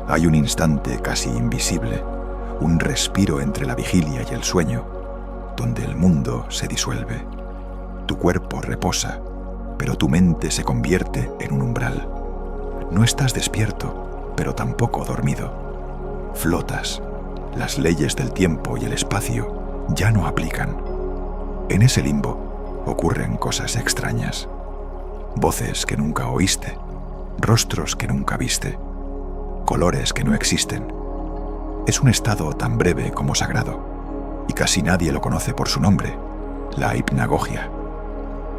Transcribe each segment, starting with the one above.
Hay un instante casi invisible, un respiro entre la vigilia y el sueño, donde el mundo se disuelve. Tu cuerpo reposa, pero tu mente se convierte en un umbral. No estás despierto, pero tampoco dormido. Flotas. Las leyes del tiempo y el espacio ya no aplican. En ese limbo ocurren cosas extrañas. Voces que nunca oíste, rostros que nunca viste, colores que no existen. Es un estado tan breve como sagrado, y casi nadie lo conoce por su nombre, la hipnagogia.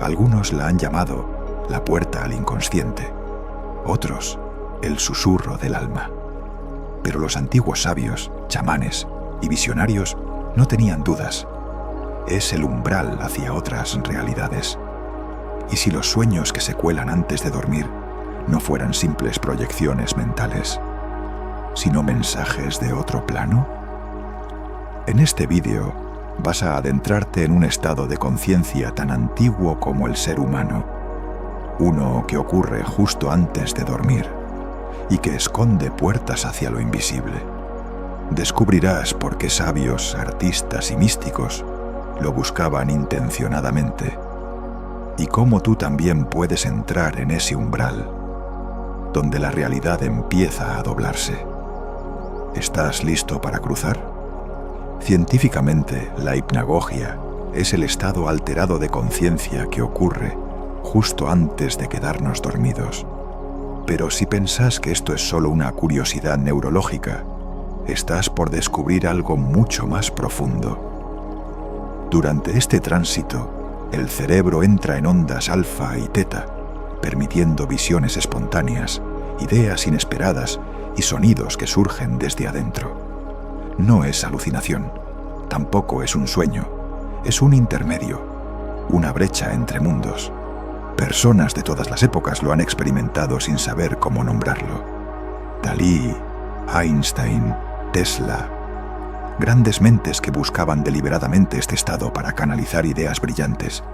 Algunos la han llamado la puerta al inconsciente, otros el susurro del alma. Pero los antiguos sabios, chamanes y visionarios no tenían dudas. Es el umbral hacia otras realidades. ¿Y si los sueños que se cuelan antes de dormir no fueran simples proyecciones mentales, sino mensajes de otro plano? En este vídeo vas a adentrarte en un estado de conciencia tan antiguo como el ser humano, uno que ocurre justo antes de dormir y que esconde puertas hacia lo invisible. Descubrirás por qué sabios, artistas y místicos lo buscaban intencionadamente, y cómo tú también puedes entrar en ese umbral, donde la realidad empieza a doblarse. ¿Estás listo para cruzar? Científicamente, la hipnagogia es el estado alterado de conciencia que ocurre justo antes de quedarnos dormidos. Pero si pensás que esto es solo una curiosidad neurológica, estás por descubrir algo mucho más profundo. Durante este tránsito, el cerebro entra en ondas alfa y teta, permitiendo visiones espontáneas, ideas inesperadas y sonidos que surgen desde adentro. No es alucinación, tampoco es un sueño, es un intermedio, una brecha entre mundos. Personas de todas las épocas lo han experimentado sin saber cómo nombrarlo. Dalí, Einstein, Tesla, grandes mentes que buscaban deliberadamente este estado para canalizar ideas brillantes.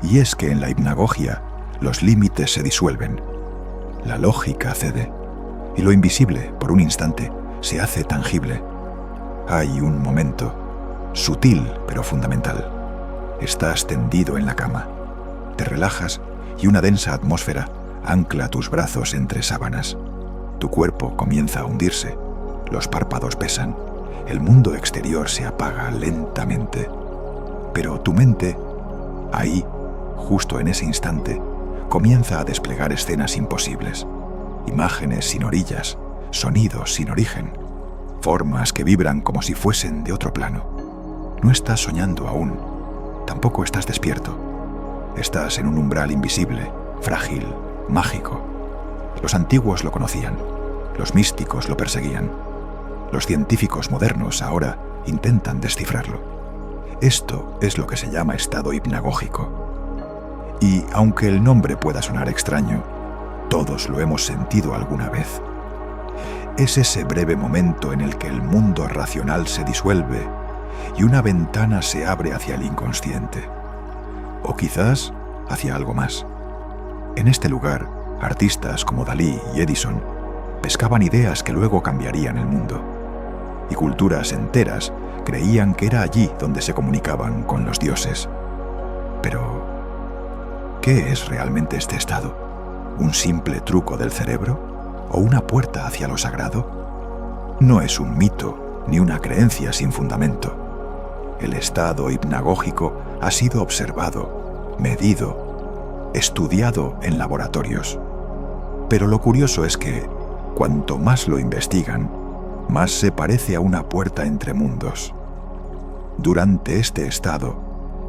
Y es que en la hipnagogia los límites se disuelven, la lógica cede, y lo invisible, por un instante, se hace tangible. Hay un momento, sutil pero fundamental. Estás tendido en la cama, te relajas y una densa atmósfera ancla tus brazos entre sábanas. Tu cuerpo comienza a hundirse, los párpados pesan, el mundo exterior se apaga lentamente. Pero tu mente, ahí, justo en ese instante, comienza a desplegar escenas imposibles, imágenes sin orillas, sonidos sin origen, formas que vibran como si fuesen de otro plano. No estás soñando aún, tampoco estás despierto. Estás en un umbral invisible, frágil, mágico. Los antiguos lo conocían, los místicos lo perseguían. Los científicos modernos ahora intentan descifrarlo. Esto es lo que se llama estado hipnagógico. Y aunque el nombre pueda sonar extraño, todos lo hemos sentido alguna vez. Es ese breve momento en el que el mundo racional se disuelve y una ventana se abre hacia el inconsciente. O quizás hacia algo más. En este lugar, artistas como Dalí y Edison pescaban ideas que luego cambiarían el mundo. Y culturas enteras creían que era allí donde se comunicaban con los dioses. Pero, ¿qué es realmente este estado? ¿Un simple truco del cerebro? ¿O una puerta hacia lo sagrado? No es un mito ni una creencia sin fundamento. El estado hipnagógico ha sido observado, medido, estudiado en laboratorios. Pero lo curioso es que, cuanto más lo investigan, más se parece a una puerta entre mundos. Durante este estado,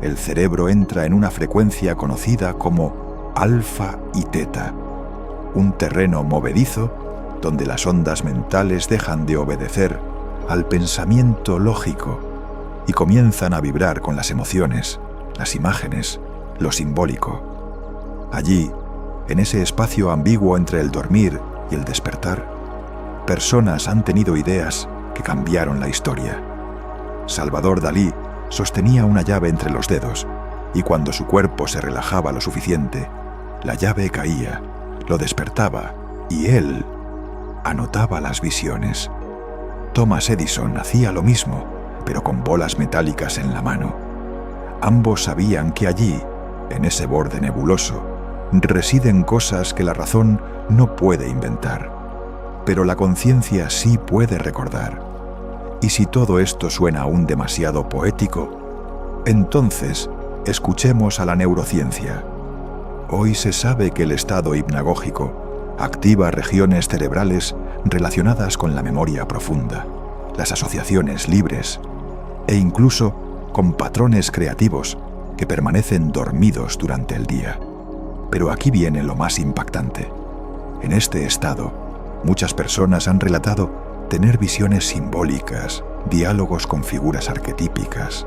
el cerebro entra en una frecuencia conocida como alfa y teta, un terreno movedizo donde las ondas mentales dejan de obedecer al pensamiento lógico y comienzan a vibrar con las emociones, las imágenes, lo simbólico. Allí, en ese espacio ambiguo entre el dormir y el despertar, personas han tenido ideas que cambiaron la historia. Salvador Dalí sostenía una llave entre los dedos y cuando su cuerpo se relajaba lo suficiente, la llave caía, lo despertaba y él anotaba las visiones. Thomas Edison hacía lo mismo, pero con bolas metálicas en la mano. Ambos sabían que allí, en ese borde nebuloso, residen cosas que la razón no puede inventar, pero la conciencia sí puede recordar. Y si todo esto suena aún demasiado poético, entonces escuchemos a la neurociencia. Hoy se sabe que el estado hipnagógico activa regiones cerebrales relacionadas con la memoria profunda, las asociaciones libres e incluso con patrones creativos que permanecen dormidos durante el día. Pero aquí viene lo más impactante. En este estado, muchas personas han relatado tener visiones simbólicas, diálogos con figuras arquetípicas,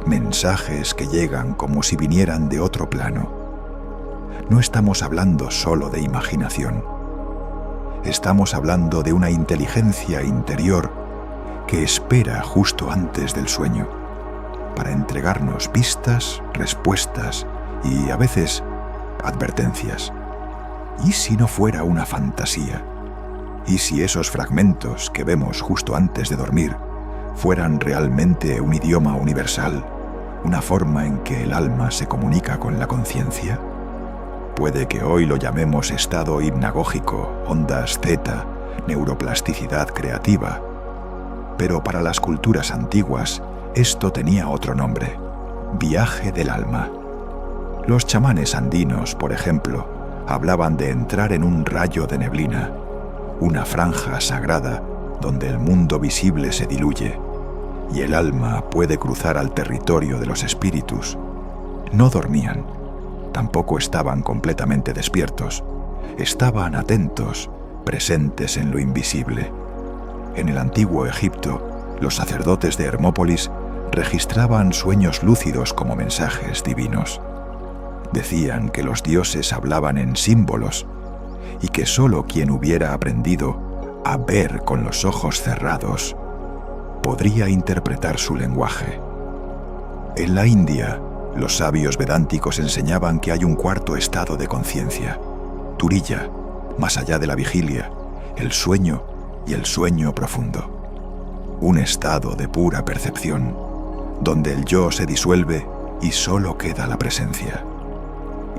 mensajes que llegan como si vinieran de otro plano. No estamos hablando solo de imaginación. Estamos hablando de una inteligencia interior que espera justo antes del sueño para entregarnos pistas, respuestas y, a veces, advertencias. ¿Y si no fuera una fantasía? ¿Y si esos fragmentos que vemos justo antes de dormir fueran realmente un idioma universal, una forma en que el alma se comunica con la conciencia? Puede que hoy lo llamemos estado hipnagógico, ondas zeta, neuroplasticidad creativa, pero para las culturas antiguas esto tenía otro nombre: viaje del alma. Los chamanes andinos, por ejemplo, hablaban de entrar en un rayo de neblina, una franja sagrada donde el mundo visible se diluye y el alma puede cruzar al territorio de los espíritus. No dormían, tampoco estaban completamente despiertos, estaban atentos, presentes en lo invisible. En el antiguo Egipto, los sacerdotes de Hermópolis registraban sueños lúcidos como mensajes divinos. Decían que los dioses hablaban en símbolos y que solo quien hubiera aprendido a ver con los ojos cerrados podría interpretar su lenguaje. En la India, los sabios vedánticos enseñaban que hay un cuarto estado de conciencia, Turiya, más allá de la vigilia, el sueño y el sueño profundo. Un estado de pura percepción, donde el yo se disuelve y solo queda la presencia.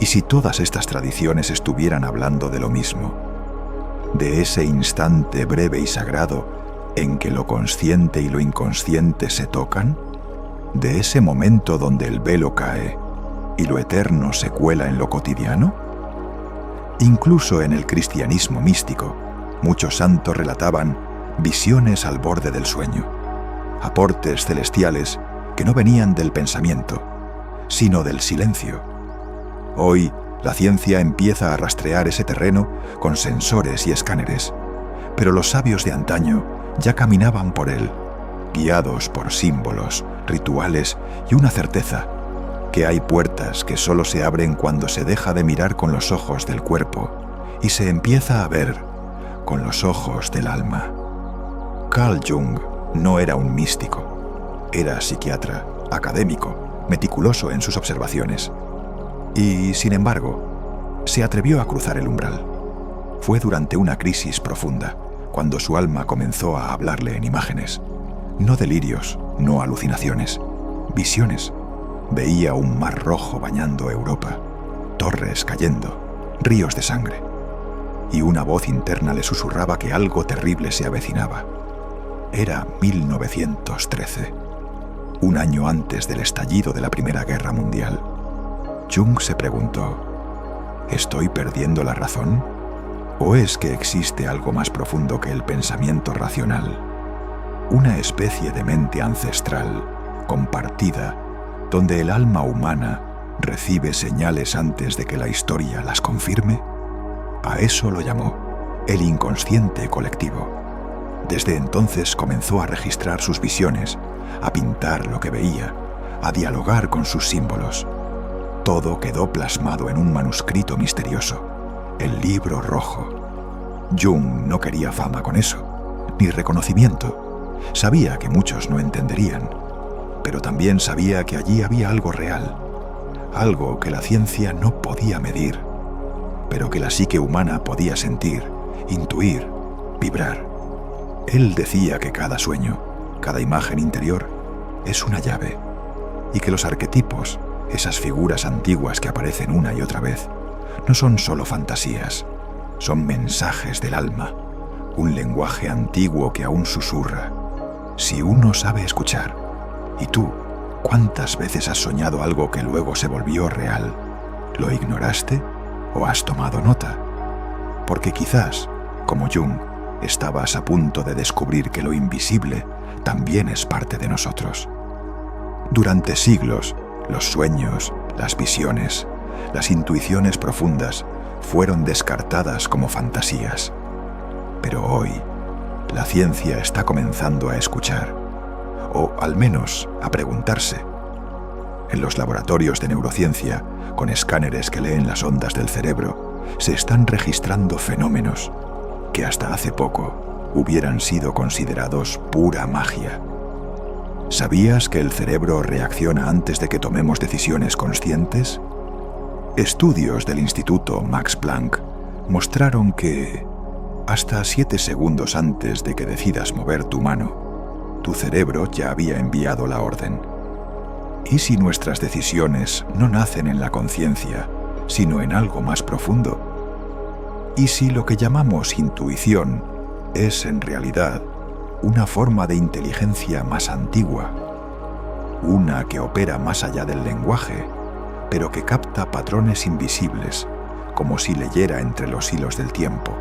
¿Y si todas estas tradiciones estuvieran hablando de lo mismo? De ese instante breve y sagrado en que lo consciente y lo inconsciente se tocan, de ese momento donde el velo cae y lo eterno se cuela en lo cotidiano. Incluso en el cristianismo místico, muchos santos relataban visiones al borde del sueño, aportes celestiales que no venían del pensamiento, sino del silencio. Hoy, la ciencia empieza a rastrear ese terreno con sensores y escáneres, pero los sabios de antaño ya caminaban por él, guiados por símbolos, rituales y una certeza: que hay puertas que solo se abren cuando se deja de mirar con los ojos del cuerpo y se empieza a ver con los ojos del alma. Carl Jung no era un místico, era psiquiatra, académico, meticuloso en sus observaciones. Y, sin embargo, se atrevió a cruzar el umbral. Fue durante una crisis profunda, cuando su alma comenzó a hablarle en imágenes. No delirios, no alucinaciones, visiones. Veía un mar rojo bañando Europa, torres cayendo, ríos de sangre. Y una voz interna le susurraba que algo terrible se avecinaba. Era 1913, un año antes del estallido de la Primera Guerra Mundial. Jung se preguntó: ¿estoy perdiendo la razón? ¿O es que existe algo más profundo que el pensamiento racional? Una especie de mente ancestral, compartida, donde el alma humana recibe señales antes de que la historia las confirme. A eso lo llamó el inconsciente colectivo. Desde entonces comenzó a registrar sus visiones, a pintar lo que veía, a dialogar con sus símbolos. Todo quedó plasmado en un manuscrito misterioso, el Libro Rojo. Jung no quería fama con eso, ni reconocimiento. Sabía que muchos no entenderían, pero también sabía que allí había algo real, algo que la ciencia no podía medir, pero que la psique humana podía sentir, intuir, vibrar. Él decía que cada sueño, cada imagen interior, es una llave, y que los arquetipos, esas figuras antiguas que aparecen una y otra vez, no son solo fantasías, son mensajes del alma, un lenguaje antiguo que aún susurra. Si uno sabe escuchar, ¿y tú cuántas veces has soñado algo que luego se volvió real? ¿Lo ignoraste o has tomado nota? Porque quizás, como Jung, estabas a punto de descubrir que lo invisible también es parte de nosotros. Durante siglos, los sueños, las visiones, las intuiciones profundas fueron descartadas como fantasías. Pero hoy, la ciencia está comenzando a escuchar, o al menos a preguntarse. En los laboratorios de neurociencia, con escáneres que leen las ondas del cerebro, se están registrando fenómenos que hasta hace poco hubieran sido considerados pura magia. ¿Sabías que el cerebro reacciona antes de que tomemos decisiones conscientes? Estudios del Instituto Max Planck mostraron que, hasta 7 segundos antes de que decidas mover tu mano, tu cerebro ya había enviado la orden. ¿Y si nuestras decisiones no nacen en la conciencia, sino en algo más profundo? ¿Y si lo que llamamos intuición es en realidad una forma de inteligencia más antigua, una que opera más allá del lenguaje, pero que capta patrones invisibles, como si leyera entre los hilos del tiempo?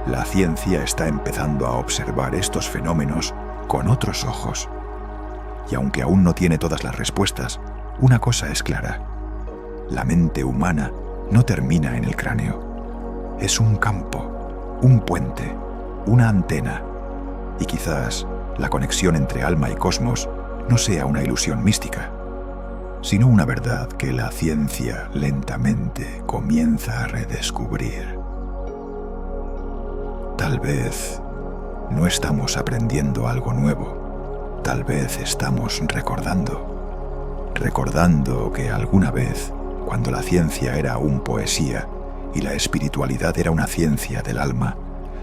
La ciencia está empezando a observar estos fenómenos con otros ojos. Y aunque aún no tiene todas las respuestas, una cosa es clara: la mente humana no termina en el cráneo. Es un campo, un puente, una antena. Y quizás la conexión entre alma y cosmos no sea una ilusión mística, sino una verdad que la ciencia lentamente comienza a redescubrir. Tal vez no estamos aprendiendo algo nuevo, tal vez estamos recordando que alguna vez, cuando la ciencia era aún poesía y la espiritualidad era una ciencia del alma,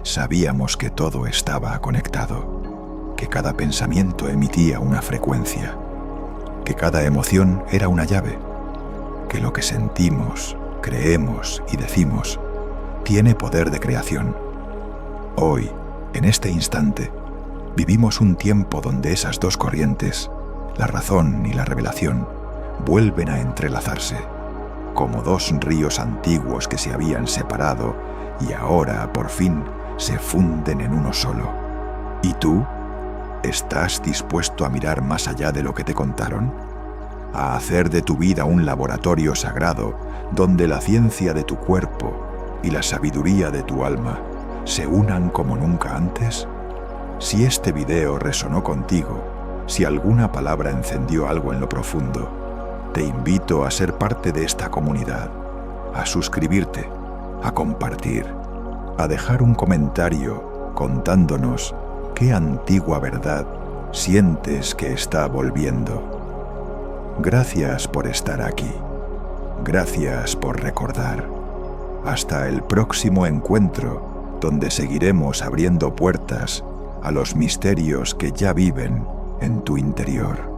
sabíamos que todo estaba conectado, que cada pensamiento emitía una frecuencia, que cada emoción era una llave, que lo que sentimos, creemos y decimos tiene poder de creación. Hoy, en este instante, vivimos un tiempo donde esas dos corrientes, la razón y la revelación, vuelven a entrelazarse, como dos ríos antiguos que se habían separado y ahora, por fin, se funden en uno solo. ¿Y tú? ¿Estás dispuesto a mirar más allá de lo que te contaron? ¿A hacer de tu vida un laboratorio sagrado donde la ciencia de tu cuerpo y la sabiduría de tu alma se unan como nunca antes? Si este video resonó contigo, si alguna palabra encendió algo en lo profundo, te invito a ser parte de esta comunidad, a suscribirte, a compartir, a dejar un comentario contándonos qué antigua verdad sientes que está volviendo. Gracias por estar aquí. Gracias por recordar. Hasta el próximo encuentro, donde seguiremos abriendo puertas a los misterios que ya viven en tu interior.